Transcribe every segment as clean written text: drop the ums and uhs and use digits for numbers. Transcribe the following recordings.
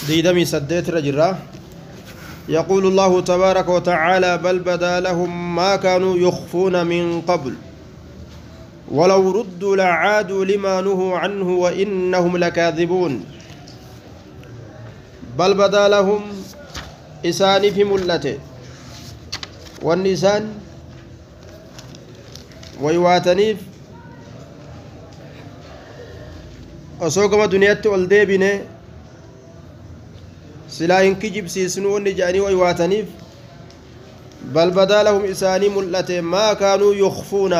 ديدمي سديت رجرا يقول الله تبارك وتعالى بل بدا لهم ما كانوا يخفون من قبل ولو ردوا لعادوا لما نهوا عنه وإنهم لكاذبون بل بدا لهم إسان في ملته والنسان ويواتنيف أسوكما دنياتي والديبيني سلا إن كجب سيسنو ونجاني ويواتنيف بل بدا لهم إساني ملته ما كانوا يخفون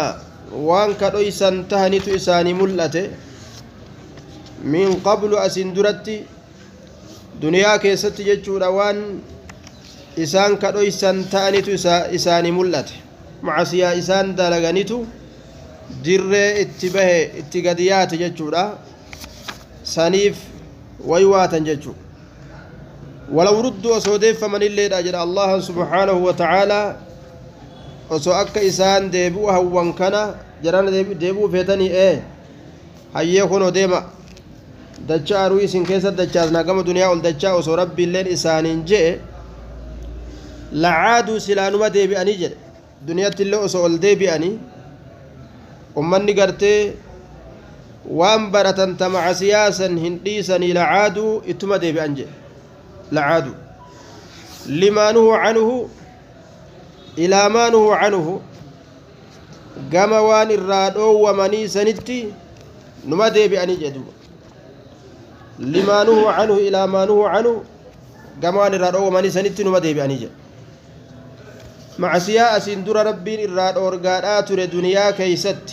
وان كدو إسان تهنيتو إساني ملته من قبل أسندرتي دنيا كيست ججورا وان إسان كدو إسان تهنيتو إساني ملته معسيا إسان دلغانيتو در اتبه اتقاديات ججورا سنيف ويواتا ججو ولو ردوا سوديف فمن اللي أجر الله سبحانه وتعالى وسو أكا إسان ديبوها وانكنا جران ديبو فيتني هيا كونو ديما دجا روي سنكيسة دجا ناقم دنيا والدجا وسو ربي اللين إسانين جي لعادوا سلانما ديبي أني جل دنيا تلو وسو الديبي أني أمني قرتي وان برتن تمع سياسا هنديسا لعادوا اتما ديبي أنجي لعادوا لما نهوا عنه إلى ما نهوا عنه قام وان الرادو ومني سنتي نما ديبي أني جدو لما نهوا عنه إلى ما نهوا عنه قام وان الرادو ومني سنتي نما ديبي أني جدو مع سياسة در ربين الرادو ورقادات دنيا كيست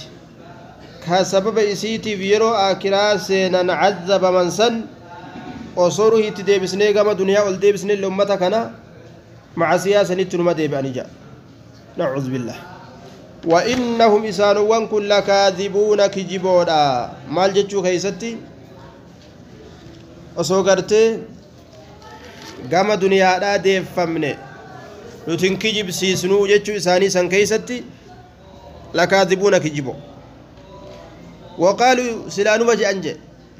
كسبب إسيتي فيرو آكراسنا نعذب من سن وصوره تدبسني كما دنيا والدبسني لأمتا كنا مع سياسة نتنما ديباني جاء نعوذ بالله وإنهم إسانوان كل كاذبون كجبودا مال جتشو كيستي وصوغرتي كما دنيا دا ديب فمني نتن كجب سيسنو جتشو إساني سن كيستي لكاذبون كجبو وقالوا سلانو مجي أنجي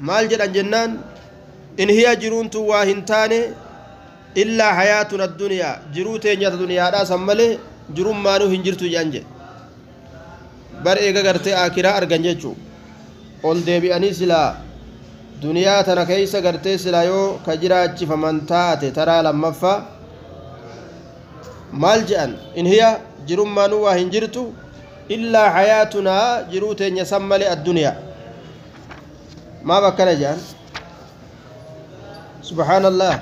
مال جد أنجنان إن هي جرونت واهنتاني إلا حياتنا الدنيا جروتي نيات الدنيا دا سمالي جروم مانو هنجرتو جانجي بر إيغا غرتي آكرا أرغنجيچو قول ديبي أني سلا دنيا تنا كيسا غرتي سلا يو كجراچي فمنتاتي ترى لمفا مالجأن إن هي جروم مانو واهنجرتو إلا حياتنا جروتي نيا سمالي الدنيا ما بكنا جان سبحان الله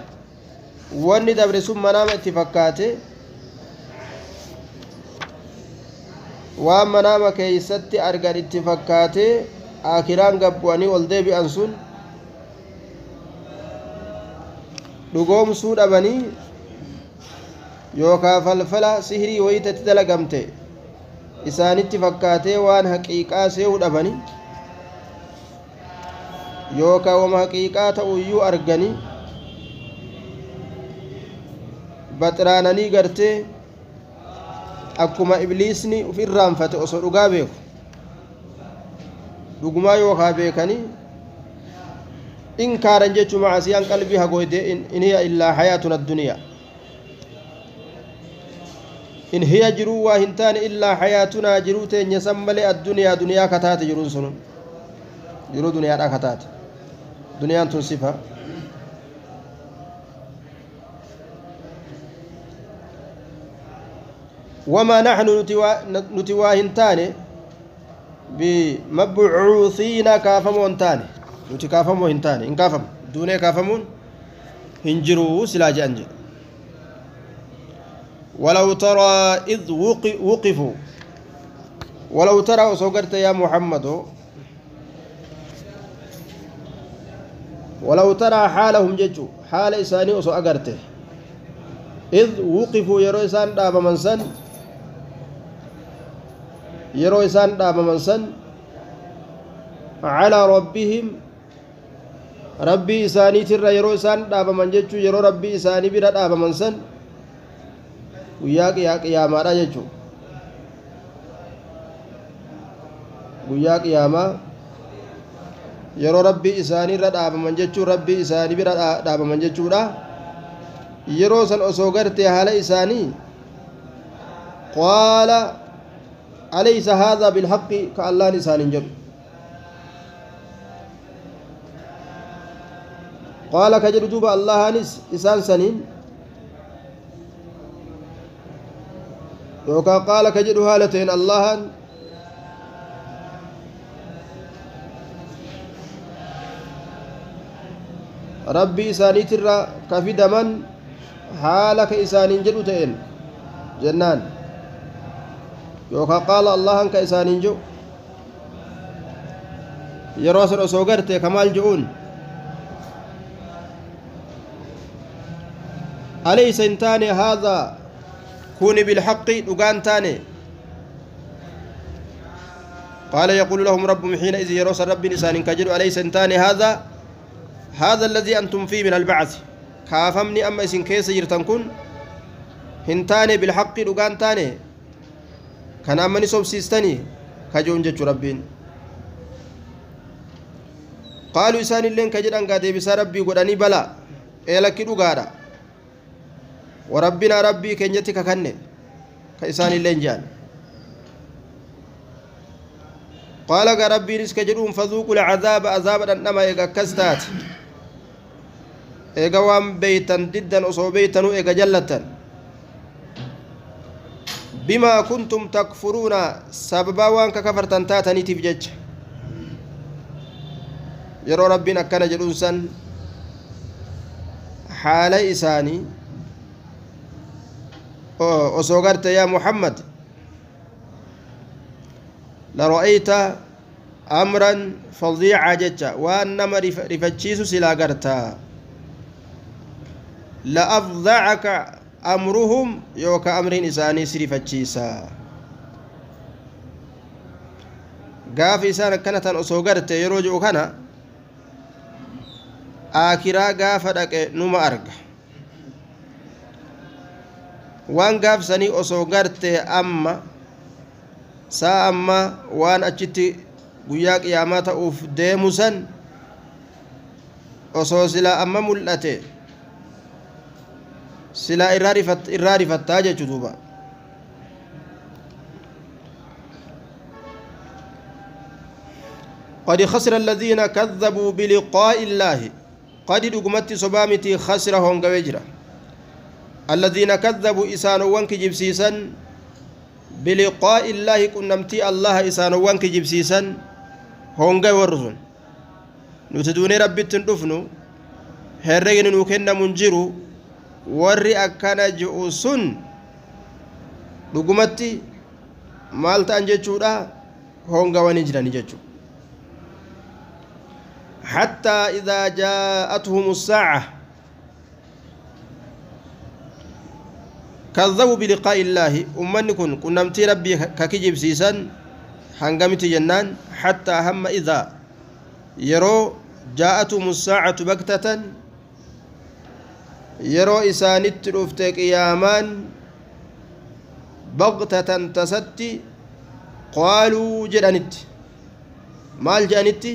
واني دبر ثم منام اتفكاته وان منام كيست ارغان اتفكاته آخران قبواني والدبي أنسون دقوم سود أبني يوكا فلفلا سهري ويتت دلقمته إسان اتفكاته وان حقيقا سيود أبني يوكا وما حقيقا تأويو أرغاني baxraananii gartee akkuma ibliisni ofirraanfate osoo dhugaa beeku dhugumaa yookaa beekanii inkaaran jechuu macaasiyaan qalbii hagooyde in hiya illaa hayaatuna adduniyaa in hiya jiruu waa hin taane illaa hayaatunaa jiruu teenya san malee adduniyaa duniyaa kataate jiruun sunun jiruu duniyaadhaa kataate duniyaan tun sifa وما نحن نتواهن تاني بمبعوثين كافمون تاني نتكافمون تاني إن كافم دون كافمون هنجروا سلاج أنجل ولو ترى إذ وقفوا ولو ترى وصغرت يا محمد ولو ترى حالهم ججو حال إساني وصغرته إذ وقفوا يرو إسان داب منسن yeroo isaan dhaabaman san ala rabbihim rabbii isaaniitirra yeroo isaan dhaabaman jechuu yeroo rabbii isaanii bira dhaabaman san guyyaa qiyaamaadha jechuu guyyaa qiyaamaa yeroo rabbii isaanii irra dhaabaman jechuu rabbii isaanii bira dhaabaman jechuudha yeroo san osoo gartee haala isaanii qaala alaysa haadha bilhaqqi ka allaan isaaniin jedhu qaala ka jedhu duuba allahaanis isaan saniin yookaan qaala ka jedhu haala ta'een allahan rabbii isaaniitirra ka fidaman haala ka isaaniin jedhu ta'een jennaan yookaan qaala allahan ka isaaniin jedhu yeroo san osoo gartee ka maal jedhuun alaysa hin taane haadha kuni bilhaqqi dhugaan taane qaala yaquulu lahum rabbuhum xiina idin yeroo san rabbiin isaaniin ka jedhu alaysa hin taane هذا الذي أنتم فيه من البعث كافمني أما إسن كيس جرتن كن هنتاني بالحق لغان تاني كان أمني صوب سيستني كجون جتش ربين قالوا إسان اللين كجران قادي بسا ربي قداني بلا إلكي لغادا وربنا ربي كنجتك كنن كإسان اللين جان قال ربي رزق جدوم فذوقوا العذاب عذابا أنما يكستات eega waan beeytan diddan osoo beeytanuu eega jallatan bimaa kuntum takfuruuna sababaa waan kafartan taataniitiif jecha yeroo rabbiin akkana jedhuun san haala isaanii osoo garte yaa muhammad lara'ayta amran fadiica jecha waan nama rifachiisu silaa gartaa لأفضعك أمرهم يوكا أمرين إساني سرفتشيسا قاف إسانا كانت أسوغرت يروجو كان آكرا قاف دك نما أرق وان قاف سني أسوغرت أما سا أما وان أجتي قياك يامات أوف ديموسا أسوسلا أما ملأتي سلا إرارفت تاجة جدوبا قد خسر الذين كذبوا بلقاء الله قد دقمت صبامتي خسرهم قوجرة الذين كذبوا إسانوا وانك جبسيسا بلقاء الله كنمتي الله إسانوا وانك جبسيسا هونغا ورزن نتدوني ربي تندفنو هرين نوكنا منجرو warri akkana ji'u sun dhugumatti maal ta'an jechuudha hongawanii jirani jechuudha hattaa idhaa jaa'atuhum as-saa'a kadhabuu biliqaa'i illaahi ummanni kun qunnamtii rabbii kakijibsiisan hangamiti jennaan hattaa hamma idhaa yeroo jaa'atuhum as-saa'atu baktatan yeroo isaanitti dhufte qiyaamaan baqtatan tasatti qaaluu jedhanitti maal jedhanitti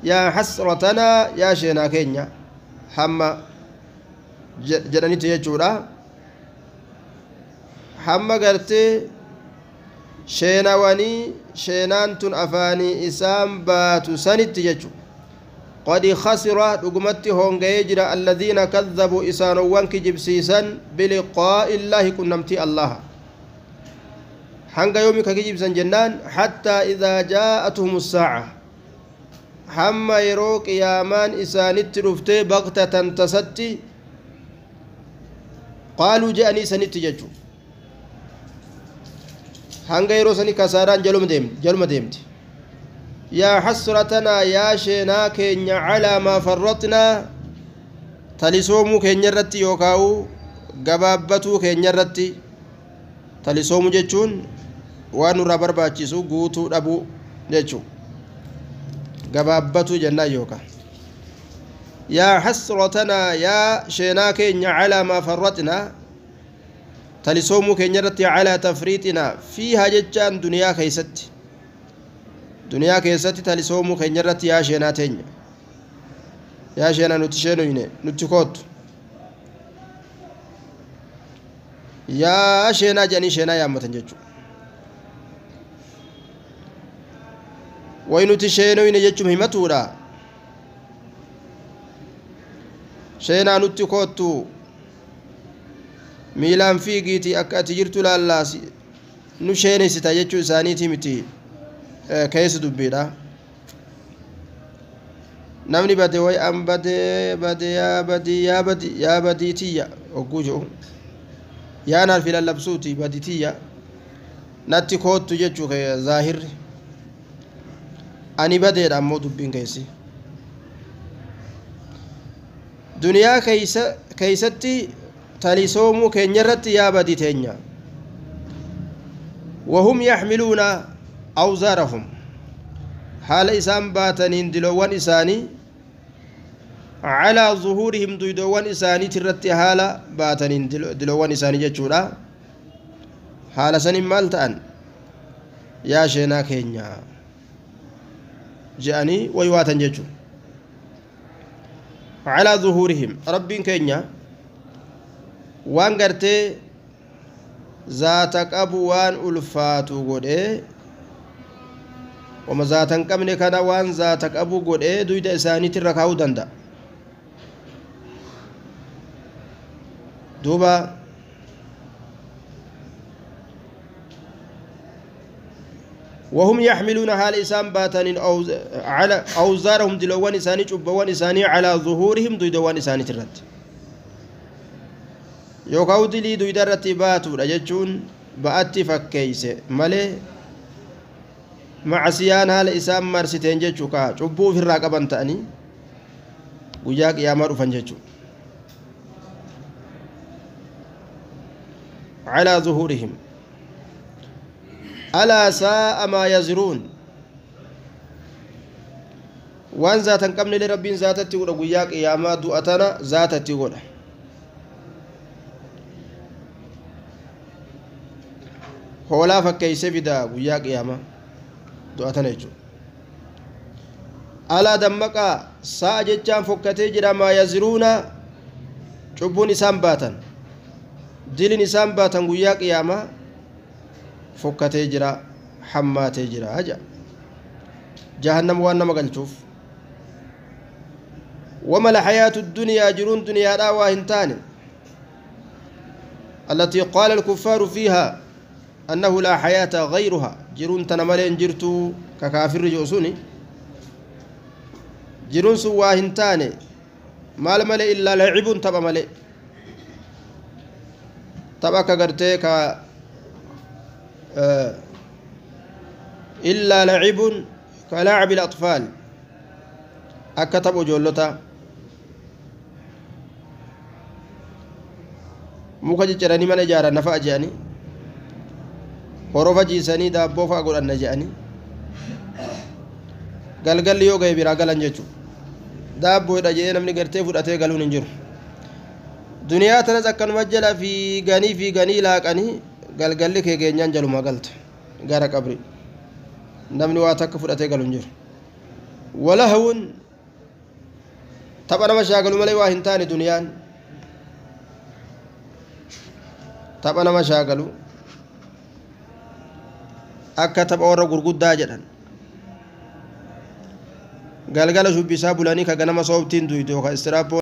yaa hasratanaa yaa sheenaa keenya hamma jedhanitti jechuudha hamma gartee sheenawanii sheenaan tun afaanii isaan baatu sanitti jechuudha قد خسر دغمت هونغيجرا الذين كذبوا إسانوا وانك جبسيسا بلقاء الله كنمتي الله حنغ يومك جبسا جنان حتى إذا جاءتهم الساعة حما يروك يامان إسانت رفتي بغتة تستي قالوا جاءني سنت ججو حنغ يروسني كساران جلوم ديمتي يا حسرتنا يا شينا كينيا على ما فرطنا تلسومو كينيا رتي يوكاو غبابتو كينيا رتي تلسومو جچون وانو رابر باچيسو غوتو دبو جچو غبابتو جنا يوكا يا حسرتنا يا شينا كينيا على ما فرطنا تلسومو كينيا رتي على تفريطنا فيها جچان دنيا كيست duniyaa keessatti talisoomuu keenya irratti yaa sheenaa teenya yaa sheenaa nuti sheenuyne nuti kootu yaa sheenaa jedhanii sheenaa yaammatan jechuudha way nuti sheenuyne jechuun himatuudha sheenaa nutti kootu miilaan fiigiitii akka ati jirtu laallaasi nu sheeneessita jechuu isaaniitii miti keessa dubbiidha namni bade way an bade yaa badiitiyya hogguu jedhu yaa naaf lallabsuuti baditiyya natti koottu jechuu zaahirri ani badeedha ammoo dubbiin keessi duniyaa keeysatti talisoomuu keenya irratti yaa badii teenya وهم يحملون أوزارهم حال إسان باتنين دلوان إساني على ظهورهم دوان إساني ترتي حال باتنين دلوان إساني جتشورا حال سنين مالتان يا شينا كينيا جاني ويواتن جتشو على ظهورهم ربين كينيا وان قرتي ذاتك أبوان ألفاتو قد وما ذاتن قمني كان وان ذاتك أبو قد دويد إساني تركاو دندا دوبا وهم يحملون حال إسان باتن على أوزارهم دلوان إساني جبوان إساني على ظهورهم دويدوان إساني ترد yookaan dilii duyda irratti baatuudha jechuun ba'atti fakkeeyse malee macasiyaan haala isaan marsiteen jechuu kaa cubbuu ofirraa qaban ta'anii guyyaa qiyaamaa dhufan jechuu calaa zuhuurihim alaa saa'a maa yaziruun waan zaatan qabnele rabbiin zaatatti godha guyyaa qiyaamaa du'a tana zaatatti godha hoolaa fakkeeyse fidaa guyyaa qiyaamaa du'atana jechuudha alaa dammaqaa sa'a jechaan fokkatee jira maa yaziruuna cubbuun isaan baatan dilin isaan baatan guyyaa qiyaamaa fokkatee jira hammaatee jira aja jahannama waan nama galchuuf wama lahayaatu duniyaa jiruun duniyaadhaa waa hin taane التي قال الكفار فيها أنه لا حياة غيرها جرون تنملين جرتو ككافر جوسوني جرون سواهن تاني مال ملئ إلا لعب تبا ملئ تبا كغرتي إلا لعب كلاعب الأطفال أكتب جولتا مكجراني من جارا نفع جاني horofa jiisanii daabboo fa'a godhanna jedhanii galgalli yoo ga'e biraa galan jechuudha daabboodha jedhee namni gartee fudhatee galuun hin jiru duniyaa tanas akkanuma jala fiiganii laaqanii galgalli kee geenyaan jaluma galta gara qabri namni waa takka fudhatee galu hin jiru walahawun tapha nama shaagalu malee waa hin taane duniyaan tapha nama shaagalu akka tapha warra gurguddaa jedhan galgala shubbisaa bulanii ka ganama soobtiin duydu yookaan istiraapoo